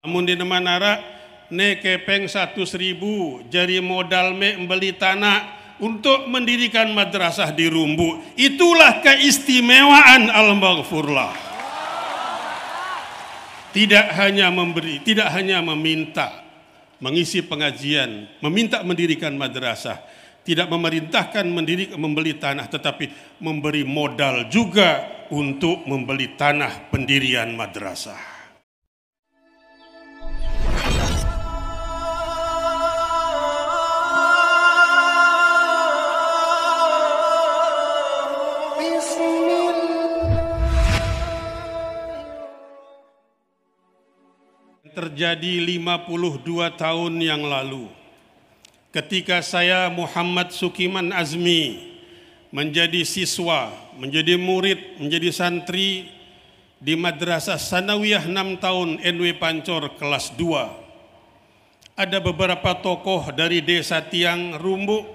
Namun di Manara ne kepeng 100.000 jari modal me membeli tanah untuk mendirikan madrasah di Rumbu. Itulah keistimewaan Al-Maghfurlah. Tidak hanya memberi, tidak hanya meminta mengisi pengajian, meminta mendirikan madrasah, tidak memerintahkan membeli tanah, tetapi memberi modal juga untuk membeli tanah pendirian madrasah. Terjadi 52 tahun yang lalu ketika saya Muhammad Sukiman Azmi menjadi siswa, menjadi murid, menjadi santri di Madrasah Sanawiyah 6 tahun NW Pancor kelas 2. Ada beberapa tokoh dari desa Tiang Rumbu.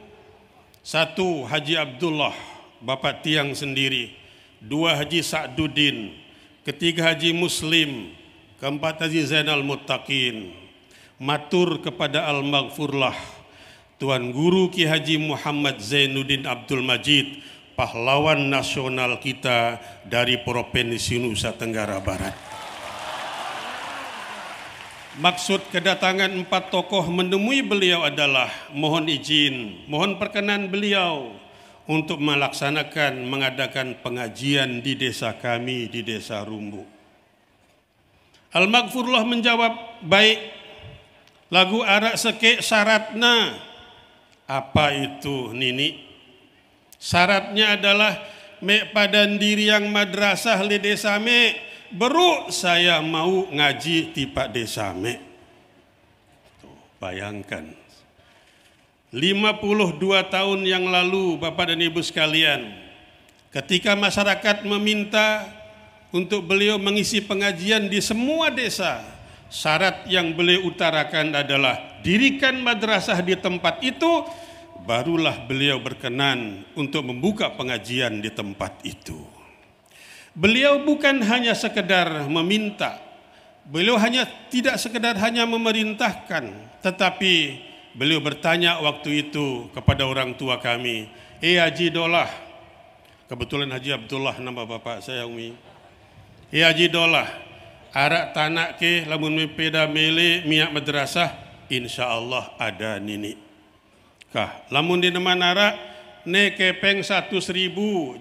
Satu, Haji Abdullah, Bapak Tiang sendiri. Dua, Haji Sa'duddin. Ketiga, Haji Muslim. Keempat, Haji Zainal Muttaqin. Matur kepada Al-Maghfurlah Tuan Guru Ki Haji Muhammad Zainuddin Abdul Majid, pahlawan nasional kita dari Provinsi Nusa Tenggara Barat. Maksud kedatangan 4 tokoh menemui beliau adalah mohon izin, mohon perkenan beliau untuk mengadakan pengajian di desa kami, di desa Rumbu. Al-Maghfurlah menjawab, baik. Lagu arak seke syaratna. Apa itu nini? Syaratnya adalah mek padan diri yang madrasah li desa mek. Beru saya mau ngaji tipak desa mek. Tuh, bayangkan. 52 tahun yang lalu Bapak dan Ibu sekalian, ketika masyarakat meminta untuk beliau mengisi pengajian di semua desa, syarat yang beliau utarakan adalah dirikan madrasah di tempat itu, barulah beliau berkenan untuk membuka pengajian di tempat itu. Beliau bukan hanya sekedar meminta, beliau tidak sekedar hanya memerintahkan, tetapi beliau bertanya waktu itu kepada orang tua kami, Haji Dolah, kebetulan Haji Abdullah nama bapak saya Umi. Haji Dolah, arak tanah ke lamun mepeda mele miak madrasah, insya Allah ada nini. Kah, lamun di Manara ne kepeng 100.000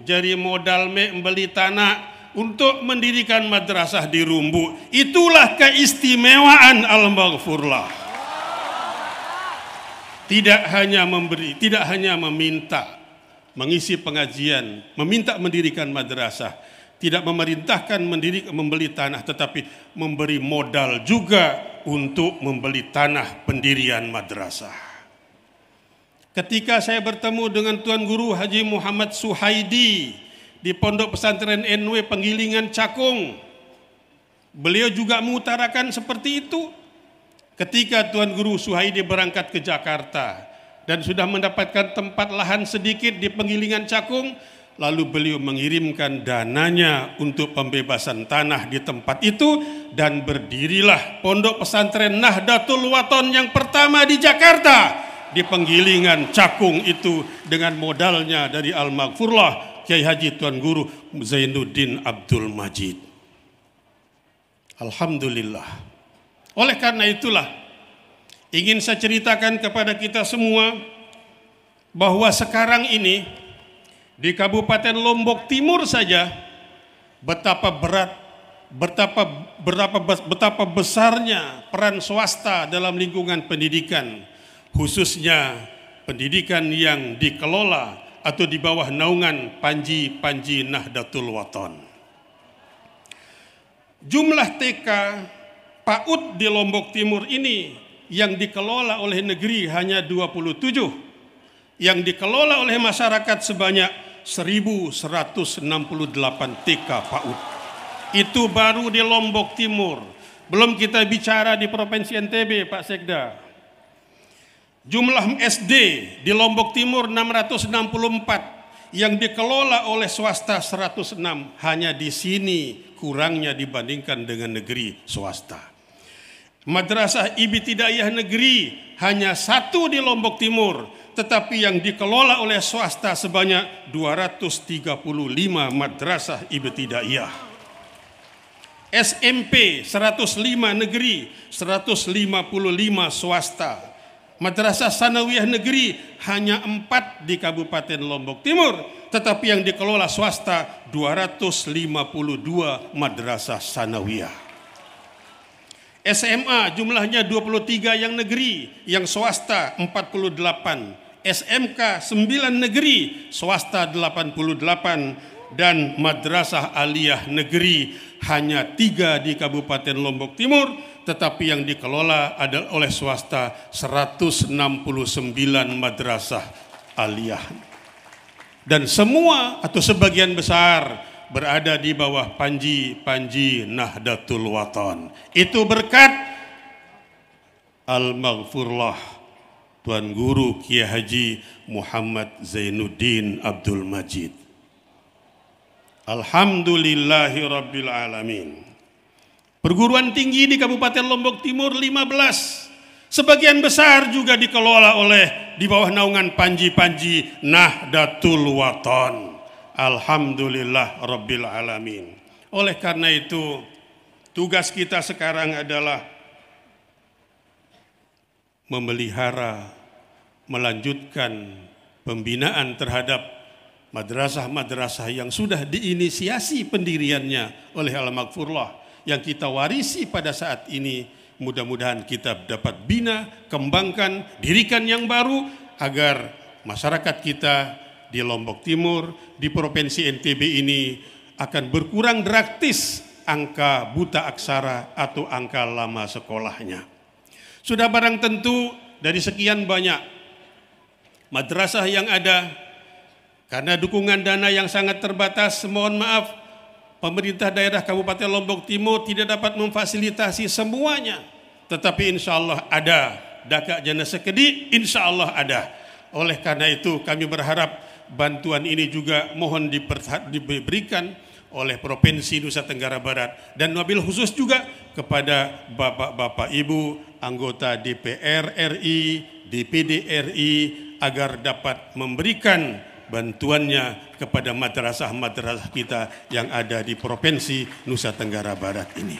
jari modal me membeli tanah untuk mendirikan madrasah di Rumbu. Itulah keistimewaan Al-Maghfurlah. Tidak hanya memberi, tidak hanya meminta mengisi pengajian, meminta mendirikan madrasah, tidak memerintahkan membeli tanah, tetapi memberi modal juga untuk membeli tanah pendirian madrasah. Ketika saya bertemu dengan Tuan Guru Haji Muhammad Suhaidi di Pondok Pesantren NW Penggilingan Cakung, beliau juga mengutarakan seperti itu. Ketika Tuan Guru Suhaidi berangkat ke Jakarta dan sudah mendapatkan tempat lahan sedikit di Penggilingan Cakung, lalu beliau mengirimkan dananya untuk pembebasan tanah di tempat itu, dan berdirilah Pondok Pesantren Nahdlatul Wathon yang pertama di Jakarta, di Penggilingan Cakung itu, dengan modalnya dari Al-Maghfurlah Kiai Haji Tuan Guru Zainuddin Abdul Majid. Alhamdulillah. Oleh karena itulah ingin saya ceritakan kepada kita semua bahwa sekarang ini di Kabupaten Lombok Timur saja betapa besarnya peran swasta dalam lingkungan pendidikan, khususnya pendidikan yang dikelola atau di bawah naungan Panji Nahdlatul Wathon. Jumlah TK PAUD di Lombok Timur ini yang dikelola oleh negeri hanya 27, yang dikelola oleh masyarakat sebanyak 1.168 TK PAUD. Itu baru di Lombok Timur. Belum kita bicara di Provinsi NTB, Pak Sekda. Jumlah SD di Lombok Timur 664, yang dikelola oleh swasta 106. Hanya di sini kurangnya dibandingkan dengan negeri swasta. Madrasah Ibtidaiyah Negeri hanya satu di Lombok Timur, tetapi yang dikelola oleh swasta sebanyak 235 madrasah ibtidaiyah. SMP 105 negeri, 155 swasta. Madrasah Sanawiyah Negeri hanya 4 di Kabupaten Lombok Timur, tetapi yang dikelola swasta 252 madrasah Sanawiyah. SMA jumlahnya 23 yang negeri, yang swasta 48. SMK 9 negeri, swasta 88, dan madrasah aliyah negeri hanya 3 di Kabupaten Lombok Timur, tetapi yang dikelola adalah oleh swasta 169 madrasah aliyah. Dan semua atau sebagian besar berada di bawah panji Nahdlatul Wathon. Itu berkat Al-Maghfurlah Tuan Guru Kiai Haji Muhammad Zainuddin Abdul Majid. Alhamdulillahi Rabbil Alamin. Perguruan tinggi di Kabupaten Lombok Timur 15. Sebagian besar juga dikelola di bawah naungan panji Nahdlatul Wathon. Alhamdulillah Rabbil Alamin. Oleh karena itu, tugas kita sekarang adalah memelihara, melanjutkan pembinaan terhadap madrasah-madrasah yang sudah diinisiasi pendiriannya oleh Al-Maghfurlah, yang kita warisi pada saat ini. Mudah-mudahan kita dapat bina, kembangkan, dirikan yang baru agar masyarakat kita di Lombok Timur, di Provinsi NTB ini akan berkurang drastis angka buta aksara atau angka lama sekolahnya. Sudah barang tentu dari sekian banyak madrasah yang ada, karena dukungan dana yang sangat terbatas, mohon maaf, pemerintah daerah Kabupaten Lombok Timur tidak dapat memfasilitasi semuanya. Tetapi insya Allah ada, Daka Jana Sekedi insya Allah ada. Oleh karena itu kami berharap bantuan ini juga mohon diberikan oleh Provinsi Nusa Tenggara Barat, dan wabil khusus juga kepada bapak-bapak ibu anggota DPR RI, DPD RI, agar dapat memberikan bantuannya kepada madrasah-madrasah kita yang ada di Provinsi Nusa Tenggara Barat ini.